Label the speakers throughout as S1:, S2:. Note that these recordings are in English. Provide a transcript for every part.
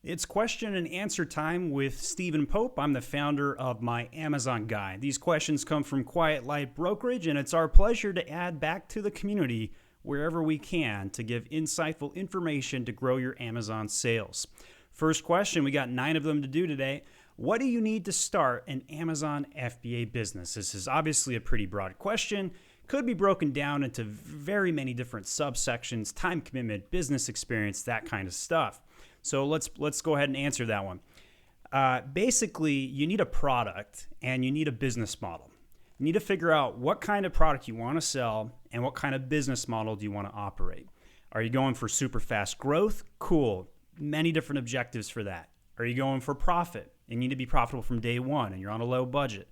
S1: It's question and answer time with Stephen Pope. I'm the founder of My Amazon Guy. These questions come from Quiet Light Brokerage, and it's our pleasure to add back to the community wherever we can to give insightful information to grow your Amazon sales. First question, we got 9 of them to do today. What do you need to start an Amazon FBA business? This is obviously a pretty broad question. Could be broken down into very many different subsections: time commitment, business experience, that kind of stuff. So let's go ahead and answer that one. Basically, you need a product and you need a business model. You need to figure out what kind of product you want to sell and what kind of business model do you want to operate. Are you going for super fast growth? Cool. Many different objectives for that. Are you going for profit? You need to be profitable from day one and you're on a low budget.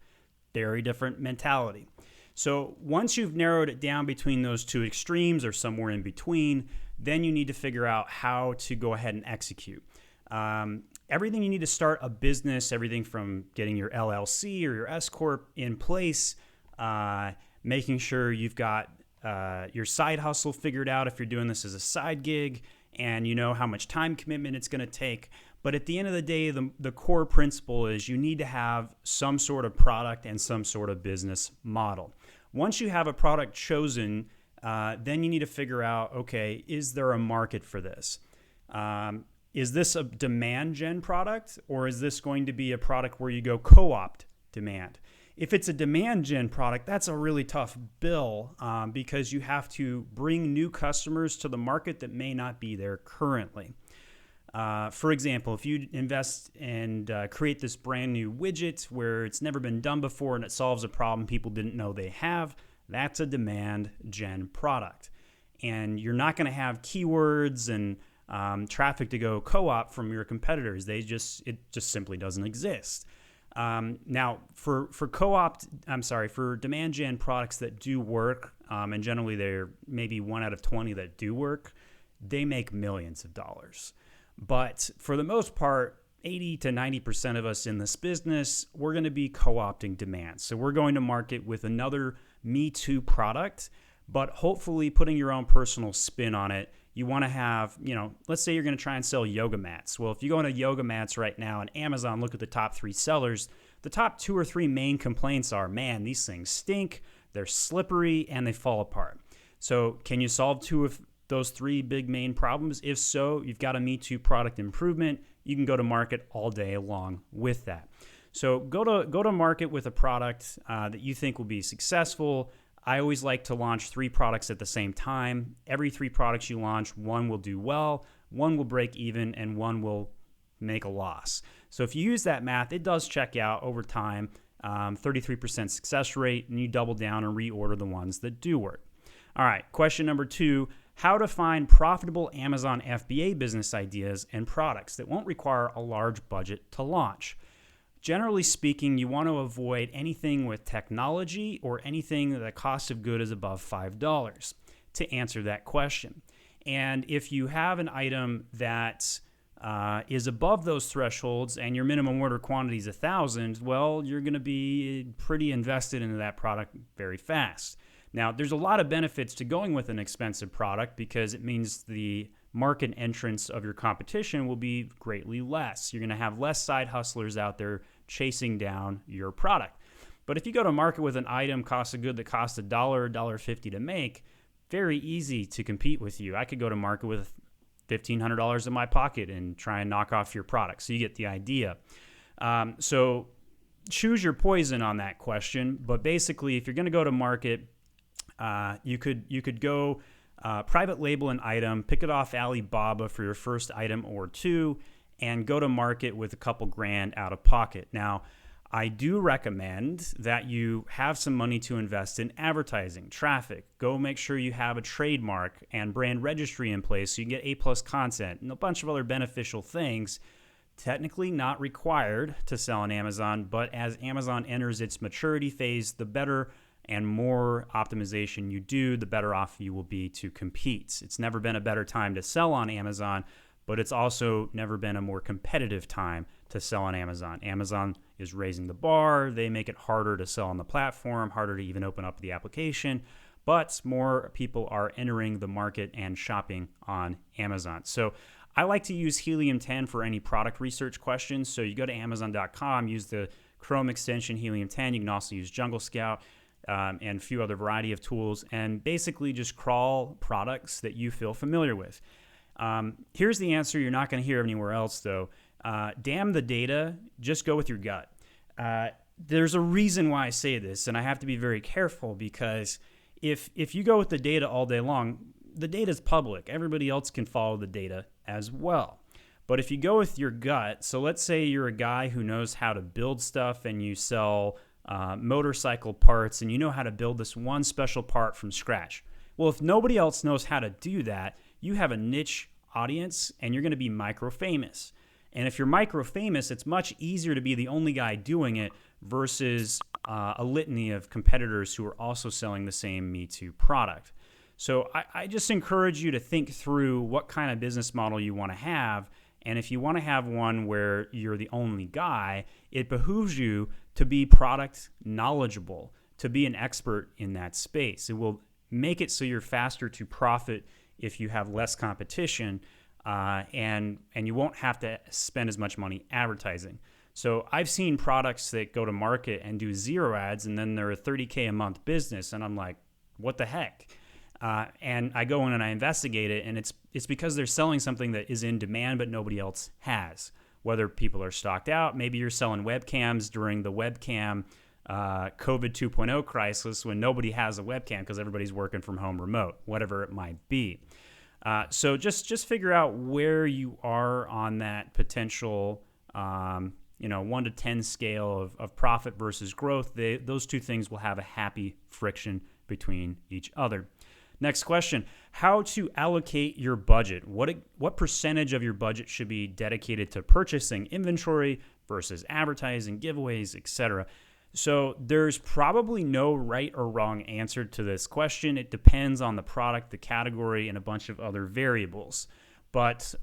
S1: Very different mentality. So once you've narrowed it down between those two extremes or somewhere in between, then you need to figure out how to go ahead and execute. Everything you need to start a business, everything from getting your LLC or your S Corp in place, making sure you've got your side hustle figured out if you're doing this as a side gig, and you know how much time commitment it's going to take. But at the end of the day, the core principle is you need to have some sort of product and some sort of business model. Once you have a product chosen, then you need to figure out, okay, is there a market for this? Is this a demand gen product, or is this going to be a product where you go co-opt demand? If it's a demand gen product, that's a really tough bill because you have to bring new customers to the market that may not be there currently. For example, if you invest and create this brand new widget where it's never been done before and it solves a problem people didn't know they have, that's a demand gen product. And you're not going to have keywords and traffic to go co-op from your competitors. It just simply doesn't exist. Now, for demand gen products that do work, and generally they're maybe 1 out of 20 that do work, they make millions of dollars. But for the most part, 80 to 90% of us in this business, we're going to be co-opting demand. So we're going to market with another Me Too product, but hopefully putting your own personal spin on it. You want to have, let's say you're going to try and sell yoga mats. Well, if you go into yoga mats right now on Amazon, look at the top 3 sellers, the top 2 or 3 main complaints are, man, these things stink, they're slippery, and they fall apart. So can you solve 2 of those 3 big main problems? If so, you've got a Me Too product improvement. You can go to market all day long with that. So go to market with a product that you think will be successful. I always like to launch 3 products at the same time. Every 3 products you launch, 1 will do well, 1 will break even, and 1 will make a loss. So if you use that math, it does check out over time, 33% success rate, and you double down and reorder the ones that do work. All right, question number 2, how to find profitable Amazon FBA business ideas and products that won't require a large budget to launch. Generally speaking, you want to avoid anything with technology or anything that the cost of good is above $5 to answer that question. And if you have an item that is above those thresholds and your minimum order quantity is 1,000, well, you're going to be pretty invested into that product very fast. Now, there's a lot of benefits to going with an expensive product because it means the market entrance of your competition will be greatly less. You're going to have less side hustlers out there chasing down your product. But if you go to market with an item cost of good that costs $1 or $1.50 to make, very easy to compete with you. I could go to market with $1,500 in my pocket and try and knock off your product. So you get the idea. So choose your poison on that question. But basically, if you're going to go to market, you could go private label an item, pick it off Alibaba for your first item or 2, and go to market with a couple grand out of pocket. Now, I do recommend that you have some money to invest in advertising, traffic. Go make sure you have a trademark and brand registry in place so you can get A+ content and a bunch of other beneficial things. Technically not required to sell on Amazon, but as Amazon enters its maturity phase, the better and more optimization you do, the better off you will be to compete. It's never been a better time to sell on Amazon, but it's also never been a more competitive time to sell on Amazon. Amazon is raising the bar. They make it harder to sell on the platform, harder to even open up the application, but more people are entering the market and shopping on Amazon. So I like to use Helium 10 for any product research questions. So you go to Amazon.com, use the Chrome extension Helium 10. You can also use Jungle Scout and a few other variety of tools, and basically just crawl products that you feel familiar with. Here's the answer you're not going to hear anywhere else, though. Damn the data, just go with your gut. There's a reason why I say this, and I have to be very careful because if you go with the data all day long, the data is public. Everybody else can follow the data as well. But if you go with your gut, so let's say you're a guy who knows how to build stuff and you sell motorcycle parts and you know how to build this one special part from scratch. Well, if nobody else knows how to do that, you have a niche audience and you're going to be micro-famous. And if you're micro-famous, it's much easier to be the only guy doing it versus a litany of competitors who are also selling the same Me Too product. So I just encourage you to think through what kind of business model you want to have. And if you want to have one where you're the only guy, it behooves you to be product knowledgeable, to be an expert in that space. It will make it so you're faster to profit if you have less competition, and you won't have to spend as much money advertising. So I've seen products that go to market and do 0 ads, and then they're a $30K a month business, and I'm like, what the heck? And I go in and I investigate it, and it's because they're selling something that is in demand but nobody else has. Whether people are stocked out, maybe you're selling webcams during the webcam COVID 2.0 crisis when nobody has a webcam because everybody's working from home remote, whatever it might be. So just figure out where you are on that potential 1 to 10 scale of profit versus growth. Those two things will have a happy friction between each other. Next question, how to allocate your budget. What percentage of your budget should be dedicated to purchasing inventory versus advertising, giveaways, etc.? So there's probably no right or wrong answer to this question. It depends on the product, the category, and a bunch of other variables. But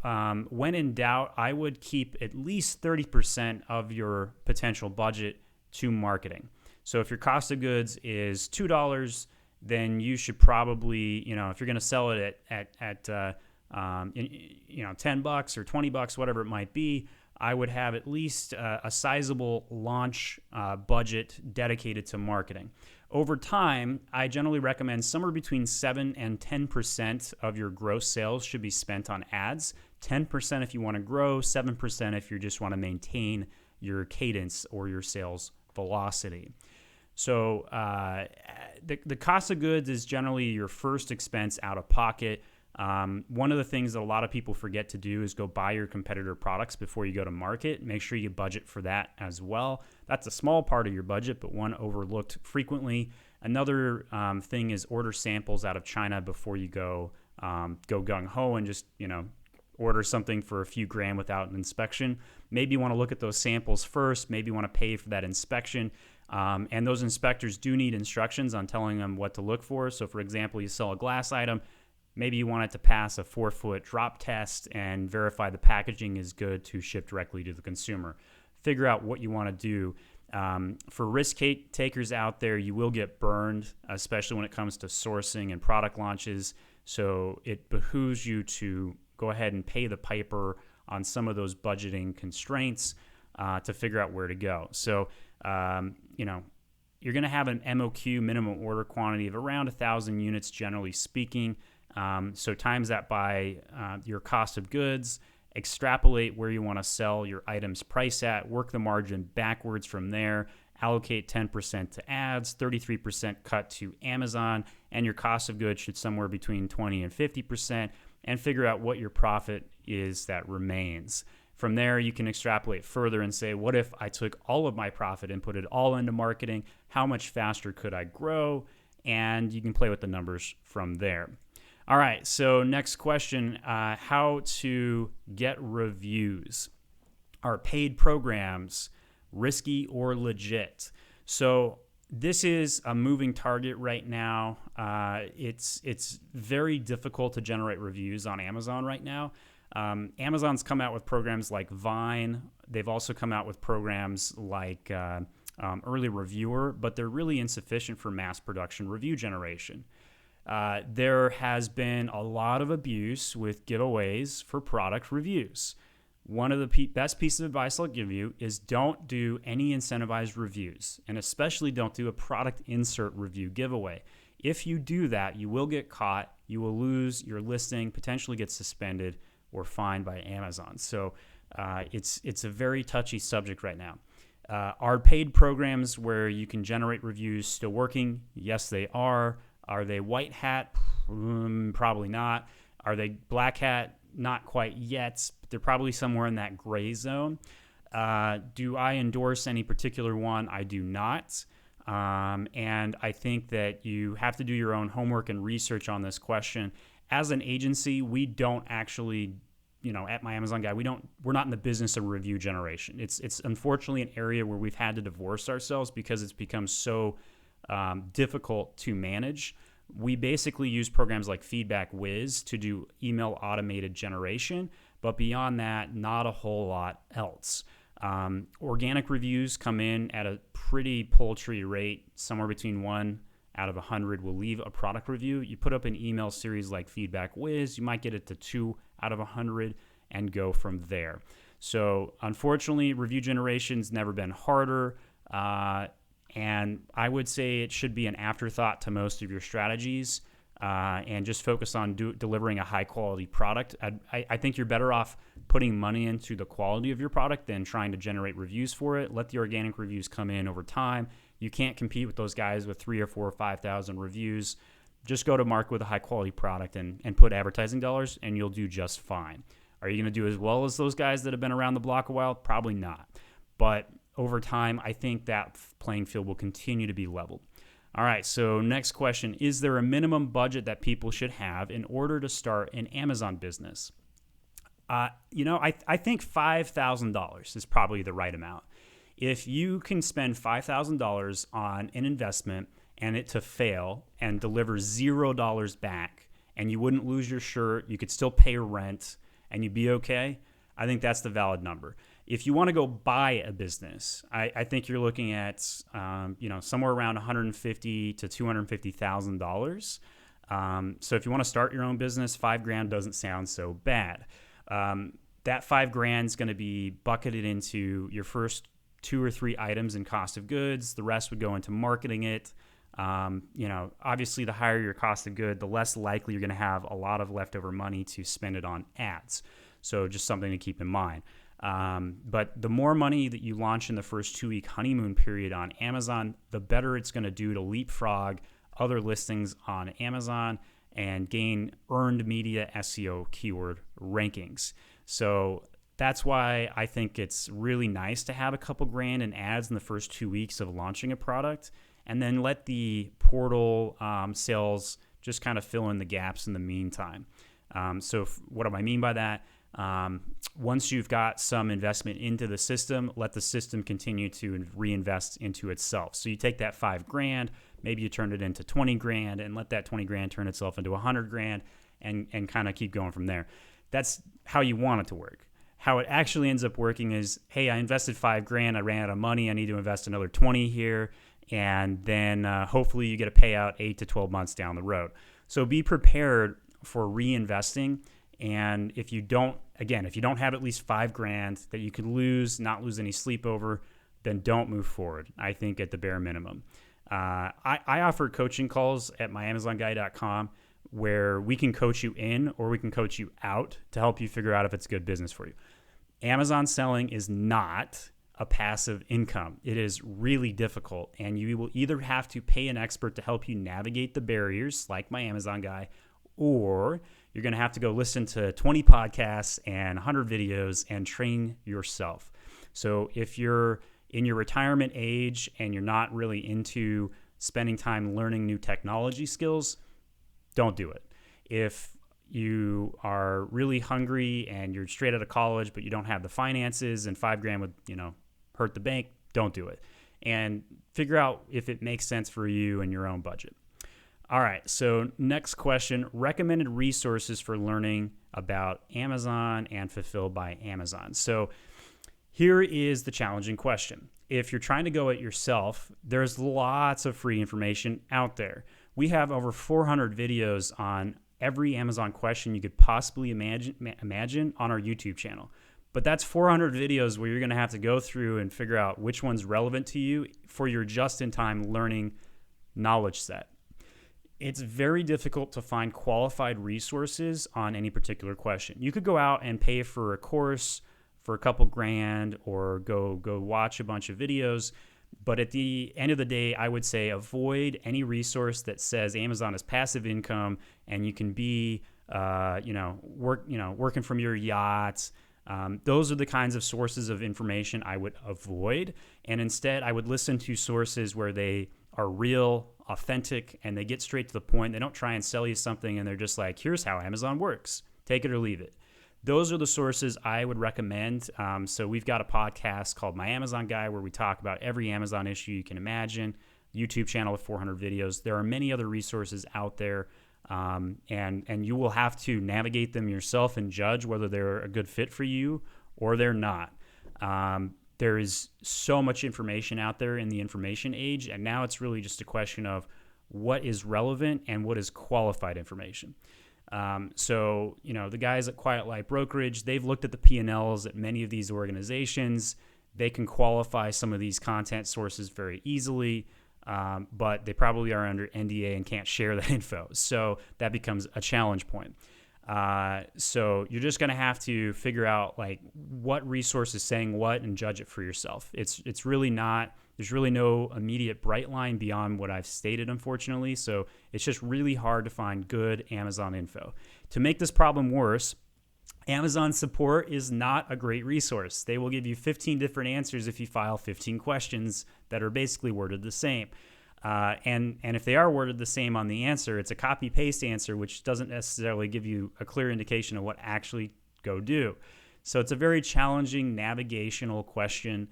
S1: when in doubt, I would keep at least 30% of your potential budget to marketing. So if your cost of goods is $2, then you should probably, if you're going to sell it at $10 or $20, whatever it might be, I would have at least a sizable launch budget dedicated to marketing. Over time, I generally recommend somewhere between 7 and 10% of your gross sales should be spent on ads. 10% if you want to grow, 7% if you just want to maintain your cadence or your sales velocity. So the cost of goods is generally your first expense out of pocket. One of the things that a lot of people forget to do is go buy your competitor products before you go to market. Make sure you budget for that as well. That's a small part of your budget, but one overlooked frequently. Another thing is order samples out of China before you go gung-ho and just, order something for a few grand without an inspection. Maybe you want to look at those samples first. Maybe you want to pay for that inspection. And those inspectors do need instructions on telling them what to look for. So, for example, you sell a glass item. Maybe you want it to pass a 4-foot drop test and verify the packaging is good to ship directly to the consumer. Figure out what you want to do. For risk takers out there, you will get burned, especially when it comes to sourcing and product launches. So it behooves you to go ahead and pay the piper on some of those budgeting constraints to figure out where to go. So, you're going to have an MOQ, minimum order quantity, of around 1,000 units, generally speaking. So times that by your cost of goods, extrapolate where you want to sell your items price at, work the margin backwards from there, allocate 10% to ads, 33% cut to Amazon, and your cost of goods should somewhere between 20 and 50%, and figure out what your profit is that remains. From there, you can extrapolate further and say, what if I took all of my profit and put it all into marketing? How much faster could I grow? And you can play with the numbers from there. All right, so next question, how to get reviews. Are paid programs risky or legit? So this is a moving target right now. It's very difficult to generate reviews on Amazon right now. Amazon's come out with programs like Vine. They've also come out with programs like Early Reviewer, but they're really insufficient for mass production review generation. there has been a lot of abuse with giveaways for product reviews. One of the best pieces of advice I'll give you is don't do any incentivized reviews, and especially don't do a product insert review giveaway. If you do that, you will get caught, you will lose your listing, potentially get suspended or fined by Amazon. So it's a very touchy subject right now. Are paid programs where you can generate reviews still working? Yes, they are. Are they white hat? Probably not. Are they black hat? Not quite yet, but they're probably somewhere in that gray zone. Do I endorse any particular one? I do not. And I think that you have to do your own homework and research on this question. As an agency, we don't actually, at My Amazon Guy, we're not in the business of review generation. It's unfortunately an area where we've had to divorce ourselves because it's become so difficult to manage. We basically use programs like Feedback Whiz to do email automated generation, but beyond that, not a whole lot else. Organic reviews come in at a pretty paltry rate, somewhere between 1 out of 100 will leave a product review. You put up an email series like Feedback Whiz, you might get it to 2 out of 100 and go from there. So unfortunately, review generation's never been harder. And I would say it should be an afterthought to most of your strategies, and just focus on delivering a high-quality product. I think you're better off putting money into the quality of your product than trying to generate reviews for it. Let the organic reviews come in over time. You can't compete with those guys with 3,000 or 4,000 or 5,000 reviews. Just go to market with a high-quality product and put advertising dollars, and you'll do just fine. Are you going to do as well as those guys that have been around the block a while? Probably not. But over time, I think that playing field will continue to be leveled. All right, so next question. Is there a minimum budget that people should have in order to start an Amazon business? I think $5,000 is probably the right amount. If you can spend $5,000 on an investment and it to fail and deliver $0 back, and you wouldn't lose your shirt, you could still pay rent, and you'd be okay, I think that's the valid number. If you want to go buy a business, I think you're looking at somewhere around $150,000 to $250,000. So if you want to start your own business, $5,000 doesn't sound so bad. That $5,000 is going to be bucketed into your first 2 or 3 items in cost of goods. The rest would go into marketing it. Obviously, the higher your cost of good, the less likely you're going to have a lot of leftover money to spend it on ads. So just something to keep in mind. But the more money that you launch in the first 2-week honeymoon period on Amazon, the better it's going to do to leapfrog other listings on Amazon and gain earned media SEO keyword rankings. So that's why I think it's really nice to have a couple grand in ads in the first 2 weeks of launching a product, and then let the portal sales just kind of fill in the gaps in the meantime. What do I mean by that? Once you've got some investment into the system, let the system continue to reinvest into itself. So you take that $5,000, maybe you turn it into $20,000, and let that $20,000 turn itself into $100,000, and kind of keep going from there. That's how you want it to work. How it actually ends up working is, hey, I invested $5,000, I ran out of money, I need to invest another 20 here, and then hopefully you get a payout 8 to 12 months down the road. So be prepared for reinvesting. And if you don't have at least $5,000 that you could not lose any sleep over, then don't move forward, I think, at the bare minimum. I offer coaching calls at myamazonguy.com where we can coach you in or we can coach you out to help you figure out if it's good business for you. Amazon selling is not a passive income. It is really difficult, and you will either have to pay an expert to help you navigate the barriers, like My Amazon Guy, or you're going to have to go listen to 20 podcasts and 100 videos and train yourself. So if you're in your retirement age and you're not really into spending time learning new technology skills, don't do it. If you are really hungry and you're straight out of college but you don't have the finances and $5,000 would, hurt the bank, don't do it. And figure out if it makes sense for you and your own budget. All right, so next question, recommended resources for learning about Amazon and Fulfilled by Amazon. So here is the challenging question. If you're trying to go it yourself, there's lots of free information out there. We have over 400 videos on every Amazon question you could possibly imagine on our YouTube channel. But that's 400 videos where you're going to have to go through and figure out which one's relevant to you for your just-in-time learning knowledge set. It's very difficult to find qualified resources on any particular question. You could go out and pay for a course for a couple grand or go watch a bunch of videos. But at the end of the day, I would say avoid any resource that says Amazon is passive income and you can be, working from your yacht. Those are the kinds of sources of information I would avoid. And instead, I would listen to sources where they are real, authentic, and they get straight to the point. They don't try and sell you something and they're just like, here's how Amazon works. Take it or leave it. Those are the sources I would recommend. So we've got a podcast called My Amazon Guy where we talk about every Amazon issue you can imagine. YouTube channel with 400 videos. There are many other resources out there, and you will have to navigate them yourself and judge whether they're a good fit for you or they're not. There is so much information out there in the information age, and now it's really just a question of what is relevant and what is qualified information. So, the guys at Quiet Light Brokerage, they've looked at the P&Ls at many of these organizations. They can qualify some of these content sources very easily, but they probably are under NDA and can't share that info. So that becomes a challenge point. So you're just going to have to figure out what resource is saying what and judge it for yourself. It's really not, there's really no immediate bright line beyond what I've stated, unfortunately. So it's just really hard to find good Amazon info. To make this problem worse, Amazon support is not a great resource. They will give you 15 different answers if you file 15 questions that are basically worded the same. And if they are worded the same on the answer, it's a copy-paste answer, which doesn't necessarily give you a clear indication of what actually go do. So it's a very challenging navigational question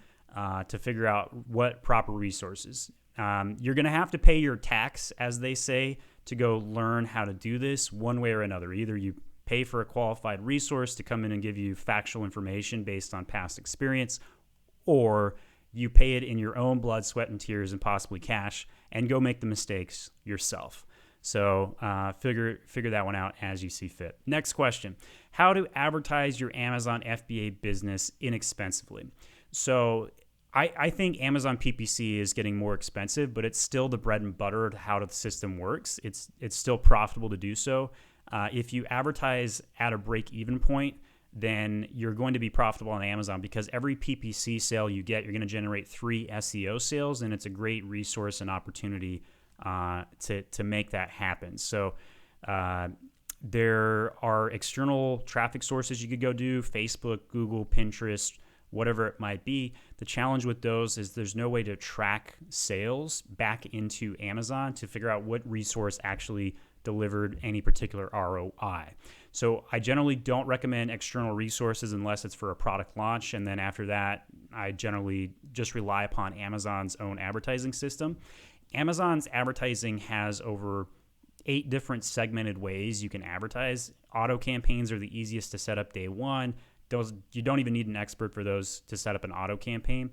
S1: to figure out what proper resources. You're going to have to pay your tax, as they say, to go learn how to do this one way or another. Either you pay for a qualified resource to come in and give you factual information based on past experience, or you pay it in your own blood, sweat, and tears, and possibly cash, and go make the mistakes yourself. So figure that one out as you see fit. Next question: how to advertise your Amazon FBA business inexpensively? So I think Amazon PPC is getting more expensive, but it's still the bread and butter of how the system works. It's still profitable to do so. If you advertise at a break-even point, then you're going to be profitable on Amazon, because every PPC sale you get, you're going to generate 3 SEO sales, and it's a great resource and opportunity to make that happen. So there are external traffic sources you could go do: Facebook, Google, Pinterest, whatever it might be. The challenge with those is there's no way to track sales back into Amazon to figure out what resource actually delivered any particular ROI. So I generally don't recommend external resources unless it's for a product launch. And then after that, I generally just rely upon Amazon's own advertising system. Amazon's advertising has over 8 different segmented ways you can advertise. Auto campaigns are the easiest to set up day one. Those, you don't even need an expert for those to set up an auto campaign.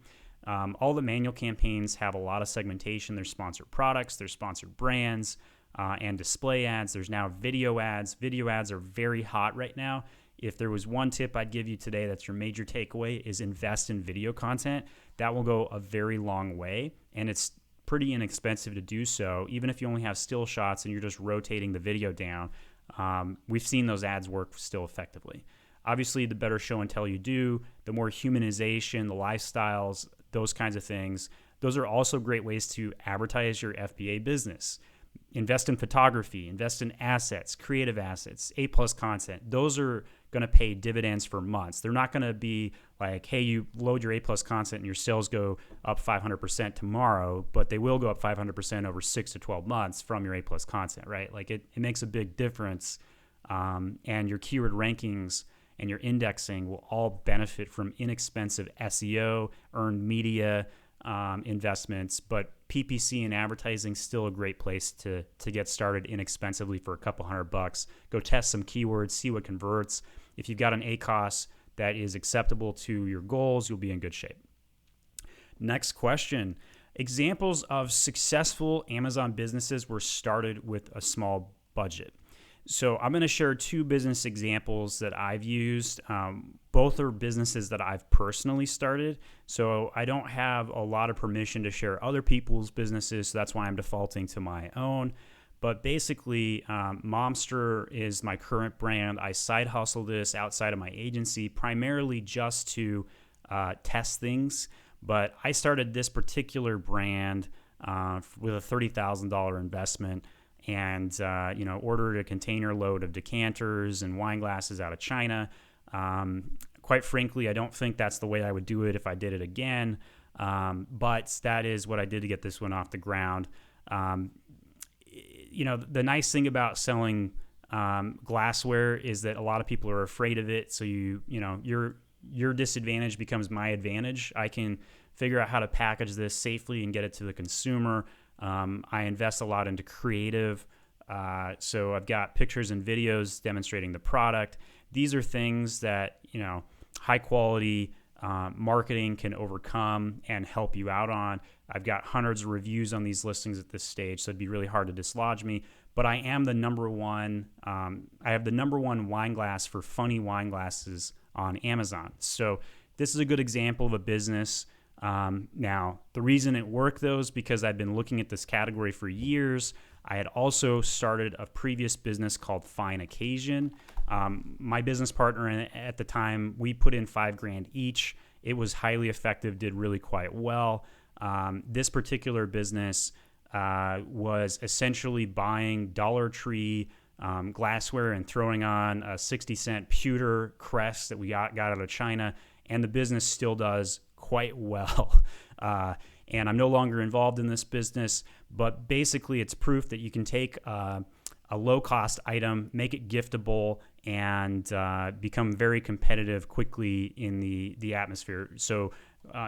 S1: All the manual campaigns have a lot of segmentation. There's sponsored products, there's sponsored brands, and display ads. There's now video ads. Video ads are very hot right now. If there was one tip I'd give you today that's your major takeaway, is invest in video content. That will go a very long way, and it's pretty inexpensive to do so. Even if you only have still shots and you're just rotating the video down, we've seen those ads work still effectively. Obviously, the better show and tell you do, the more humanization, the lifestyles, those kinds of things, those are also great ways to advertise your FBA business. Invest in photography, invest in assets, creative assets, A+ content. Those are going to pay dividends for months. They're not going to be like, hey, you load your A+ content and your sales go up 500% tomorrow, but they will go up 500% over 6 to 12 months from your A+ content, right? Like it makes a big difference. And your keyword rankings and your indexing will all benefit from inexpensive SEO, earned media investments, but PPC and advertising is still a great place to get started inexpensively for a couple $100. Go test some keywords, see what converts. If you've got an ACoS that is acceptable to your goals, you'll be in good shape. Next question. examples of successful Amazon businesses were started with a small budget. So I'm going to share two business examples that I've used. Both are businesses that I've personally started. So I don't have a lot of permission to share other people's businesses. So that's why I'm defaulting to my own. But basically, Momster is my current brand. I side hustle this outside of my agency, primarily just to test things. But I started this particular brand with a $30,000 investment, and ordered a container load of decanters and wine glasses out of China. Quite frankly, I don't think that's the way I would do it if I did it again, but that is what I did to get this one off the ground. The nice thing about selling glassware is that a lot of people are afraid of it, so your disadvantage becomes my advantage. I can figure out how to package this safely and get it to the consumer. I invest a lot into creative, so I've got pictures and videos demonstrating the product. These are things that high quality marketing can overcome and help you out on. I've got hundreds of reviews on these listings at this stage, so it'd be really hard to dislodge me. But I am the number one. I have the number one wine glass for funny wine glasses on Amazon. So this is a good example of a business. Now, the reason it worked, though, is because I've been looking at this category for years. I had also started a previous business called Fine Occasion. My business partner at the time, we put in $5,000 each. It was highly effective, did really quite well. This particular business was essentially buying Dollar Tree glassware and throwing on a 60-cent pewter crest that we got out of China, and the business still does quite well. And I'm no longer involved in this business, but basically it's proof that you can take a low-cost item, make it giftable, and become very competitive quickly in the atmosphere. So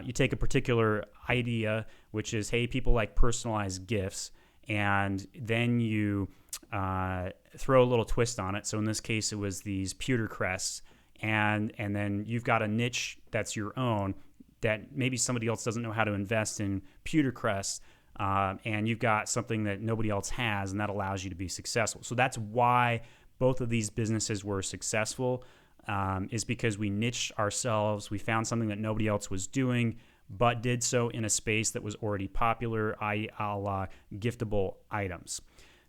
S1: you take a particular idea, which is, hey, people like personalized gifts, and then you throw a little twist on it. So in this case, it was these pewter crests, and then you've got a niche that's your own, that maybe somebody else doesn't know how to invest in pewter crests, and you've got something that nobody else has, and that allows you to be successful. So that's why both of these businesses were successful, is because we niched ourselves. We found something that nobody else was doing, but did so in a space that was already popular, i.e. a la giftable items.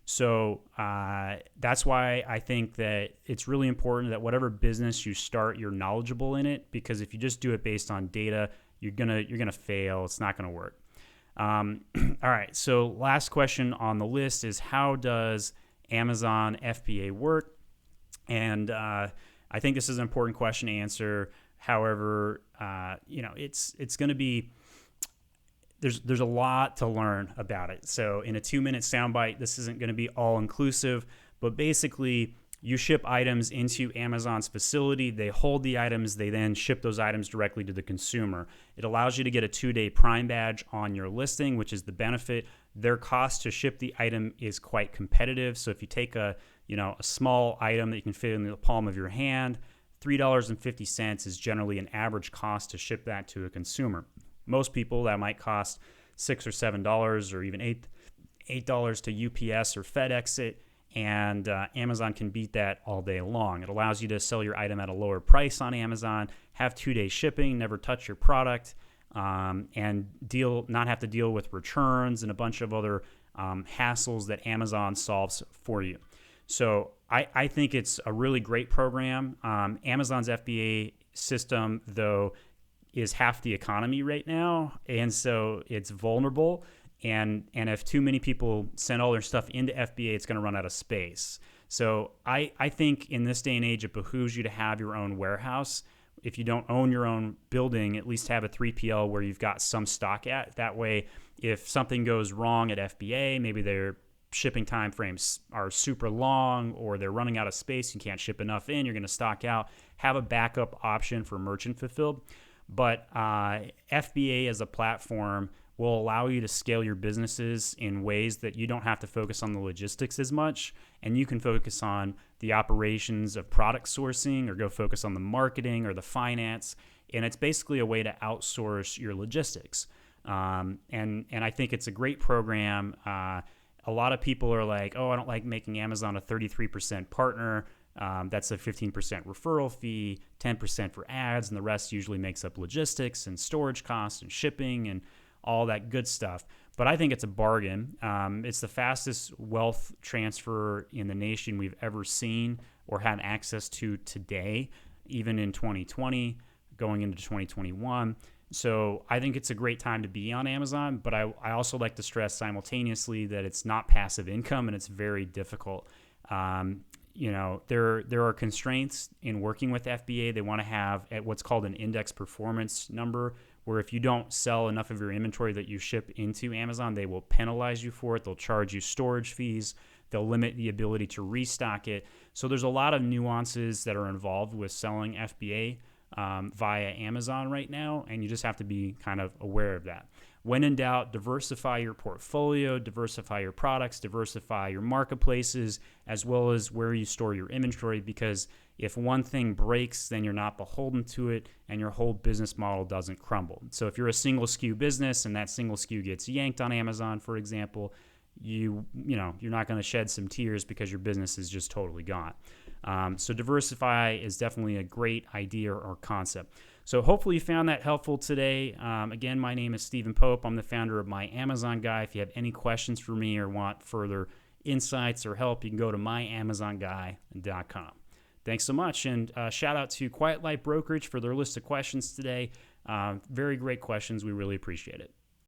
S1: So that's why I think that it's really important that whatever business you start, you're knowledgeable in it, because if you just do it based on data, you're gonna fail. It's not gonna work. All right. So last question on the list is, how does Amazon FBA work? And I think this is an important question to answer. However, it's going to be, there's a lot to learn about it. So in a 2-minute soundbite, this isn't going to be all inclusive, but basically you ship items into Amazon's facility. They hold the items. They then ship those items directly to the consumer. It allows you to get a 2-day Prime badge on your listing, which is the benefit. Their cost to ship the item is quite competitive. So if you take a small item that you can fit in the palm of your hand, $3.50 is generally an average cost to ship that to a consumer. Most people, that might cost $6 or $7 or even $8 to UPS or FedEx it, and Amazon can beat that all day long. It allows you to sell your item at a lower price on Amazon, have 2-day shipping, never touch your product, and not have to deal with returns and a bunch of other hassles that Amazon solves for you. So I think it's a really great program. Amazon's FBA system, though, is half the economy right now, and so it's vulnerable. And if too many people send all their stuff into FBA, it's going to run out of space. So I think in this day and age, it behooves you to have your own warehouse. If you don't own your own building, at least have a 3PL where you've got some stock at. That way, if something goes wrong at FBA, maybe their shipping time frames are super long, or they're running out of space, you can't ship enough in, you're going to stock out, have a backup option for merchant fulfilled. But FBA as a platform will allow you to scale your businesses in ways that you don't have to focus on the logistics as much, and you can focus on the operations of product sourcing, or go focus on the marketing or the finance, and it's basically a way to outsource your logistics. And I think it's a great program. A lot of people are like, oh, I don't like making Amazon a 33% partner. That's a 15% referral fee, 10% for ads, and the rest usually makes up logistics and storage costs and shipping and all that good stuff. But I think it's a bargain. It's the fastest wealth transfer in the nation we've ever seen or had access to today, even in 2020, going into 2021. So I think it's a great time to be on Amazon, but I also like to stress simultaneously that it's not passive income and it's very difficult. There are constraints in working with FBA. They want to have what's called an index performance number, where if you don't sell enough of your inventory that you ship into Amazon, they will penalize you for it. They'll charge you storage fees. They'll limit the ability to restock it. So there's a lot of nuances that are involved with selling FBA via Amazon right now, and you just have to be kind of aware of that. When in doubt, diversify your portfolio, diversify your products, diversify your marketplaces, as well as where you store your inventory, because if one thing breaks, then you're not beholden to it and your whole business model doesn't crumble. So if you're a single SKU business and that single SKU gets yanked on Amazon, for example, you're not going to shed some tears because your business is just totally gone. So diversify is definitely a great idea or concept. So hopefully you found that helpful today. Again, my name is Stephen Pope. I'm the founder of My Amazon Guy. If you have any questions for me or want further insights or help, you can go to myamazonguy.com. Thanks so much, and shout out to Quiet Light Brokerage for their list of questions today. Very great questions. We really appreciate it.